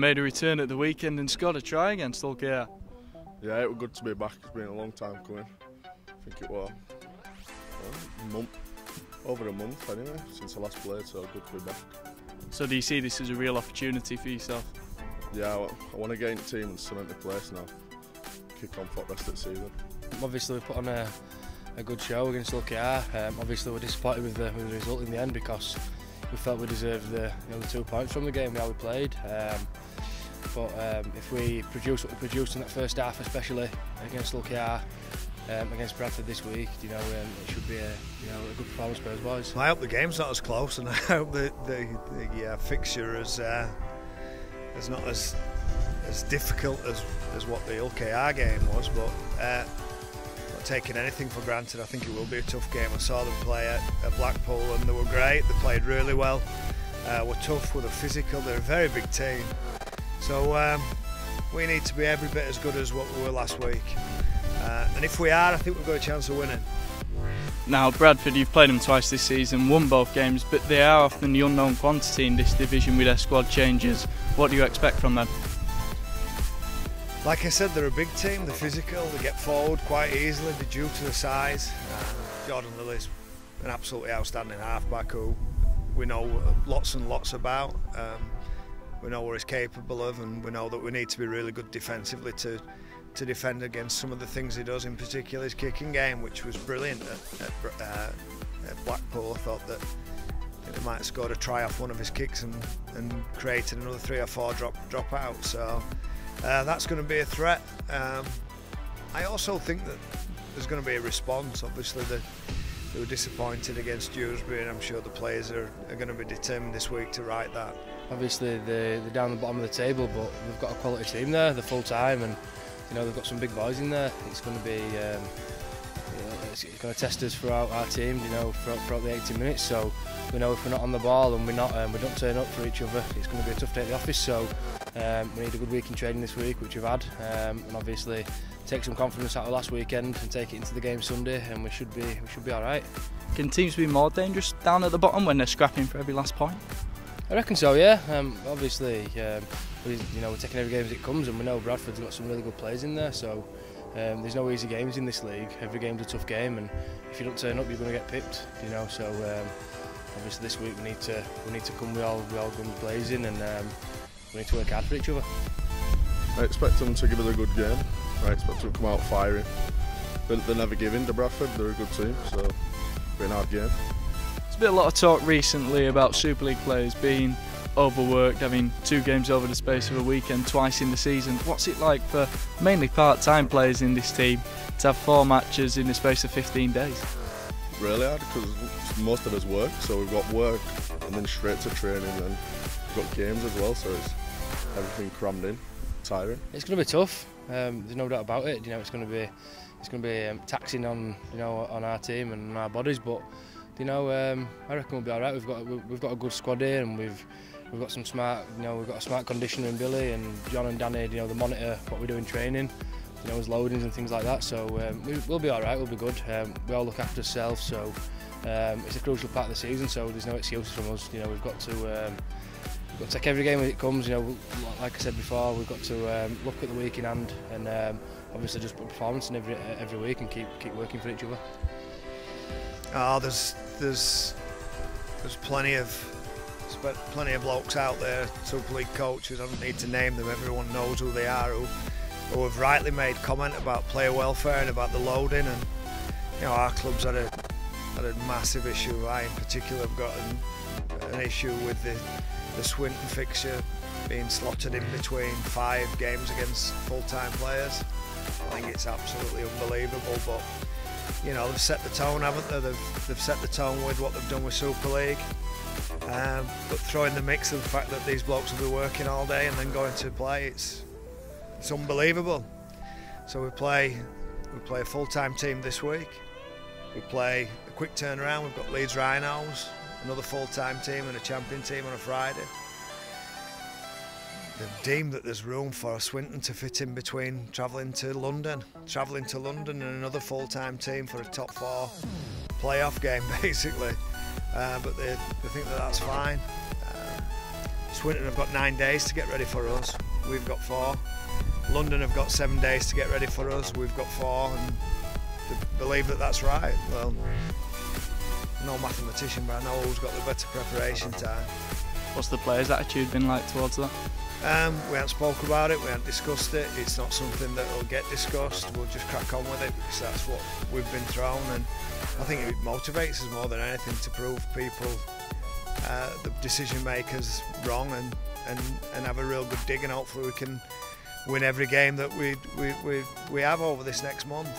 made a return at the weekend and scored a try against Hull KR. Yeah, it was good to be back. It's been a long time coming. I think it was over a month anyway, since I last played, so good to be back. So do you see this as a real opportunity for yourself? Yeah, I want to get in the team and cement the place now. Kick on for the rest of the season. Obviously we put on a good show against Hull KR. Obviously we're disappointed with the result in the end because we felt we deserved the 2 points from the game, how we played. But if we produce what we produced in that first half, especially against Hull KR, against Bradford this week, it should be a good performance by us boys. I hope the game's not as close, and I hope the fixture is not as difficult as what the Hull KR game was. But not taking anything for granted, I think it will be a tough game. I saw them play at Blackpool, and they were great. They played really well. Were tough, were physical. They're a very big team. So we need to be every bit as good as what we were last week. And if we are, I think we've got a chance of winning. Now Bradford, you've played them twice this season, won both games, but they are often the unknown quantity in this division with their squad changes. What do you expect from them? Like I said, they're a big team, they're physical, they get forward quite easily, they're due to the size. Jordan Lilly's an absolutely outstanding half-back who we know lots and lots about. We know what he's capable of, and we know that we need to be really good defensively to defend against some of the things he does, in particular his kicking game, which was brilliant at Blackpool. I thought that he might have scored a try off one of his kicks and created another 3 or 4 drop out. So that's going to be a threat. I also think that there's going to be a response. Obviously they were disappointed against Dewsbury, and I'm sure the players are going to be determined this week to right that. Obviously they're down the bottom of the table, but we've got a quality team there, they're full time, and they've got some big boys in there. It's going to be it's going to test us throughout our team, throughout the 80 minutes. So we know if we're not on the ball and we don't turn up for each other, it's going to be a tough day at the office. So we need a good week in training this week, which we've had, and obviously take some confidence out of last weekend and take it into the game Sunday, and we should be all right. Can teams be more dangerous down at the bottom when they're scrapping for every last point? I reckon so, yeah. Obviously, we're taking every game as it comes, and we know Bradford's got some really good players in there. So there's no easy games in this league. Every game's a tough game, and if you don't turn up, you're going to get pipped. So obviously this week we need to come with all guns blazing, and we need to work hard for each other. I expect them to give it a good game. I expect them to come out firing. They're never giving to Bradford. They're a good team, so it'll be an hard game. There's been a lot of talk recently about Super League players being overworked, having 2 games over the space of a weekend twice in the season. What's it like for mainly part-time players in this team to have 4 matches in the space of 15 days? Really hard, because most of us work, so we've got work and then straight to training, and we've got games as well, so it's everything crammed in, tiring. It's going to be tough. There's no doubt about it. It's going to be taxing on on our team and on our bodies, but I reckon we'll be all right. We've got a good squad here, and we've got some smart, we've got a smart conditioner in Billy, and John and Danny, they monitor what we do in training, as loadings and things like that. So we'll be all right. We'll be good. We all look after ourselves, so it's a crucial part of the season. So there's no excuses from us. We've got to take every game as it comes. Like I said before, we've got to look at the week in hand, and obviously just put performance in every week and keep working for each other. Oh, there's plenty of blokes out there, Super League coaches. I don't need to name them. Everyone knows who they are, who have rightly made comment about player welfare and about the loading. And our club's had a massive issue. I in particular have got an issue with the Swinton fixture being slotted in between 5 games against full-time players. I think it's absolutely unbelievable, but they've set the tone, haven't they? They've set the tone with what they've done with Super League. But throw in the mix of the fact that these blokes will be working all day and then going to play, it's unbelievable. So we play a full-time team this week. We play a quick turnaround. We've got Leeds Rhinos, another full-time team, and a champion team on a Friday. They've deemed that there's room for Swinton to fit in between travelling to London and another full-time team for a top 4 playoff game, basically. But they think that that's fine. Swinton have got 9 days to get ready for us. We've got 4. London have got 7 days to get ready for us. We've got 4, and they believe that that's right. Well, I'm no mathematician, but I know who's got the better preparation time. What's the players' attitude been like towards that? We haven't spoke about it, we haven't discussed it. It's not something that will get discussed. We'll just crack on with it because that's what we've been thrown, and I think it motivates us more than anything to prove people, the decision makers, wrong, and have a real good dig, and hopefully we can win every game that we have over this next month.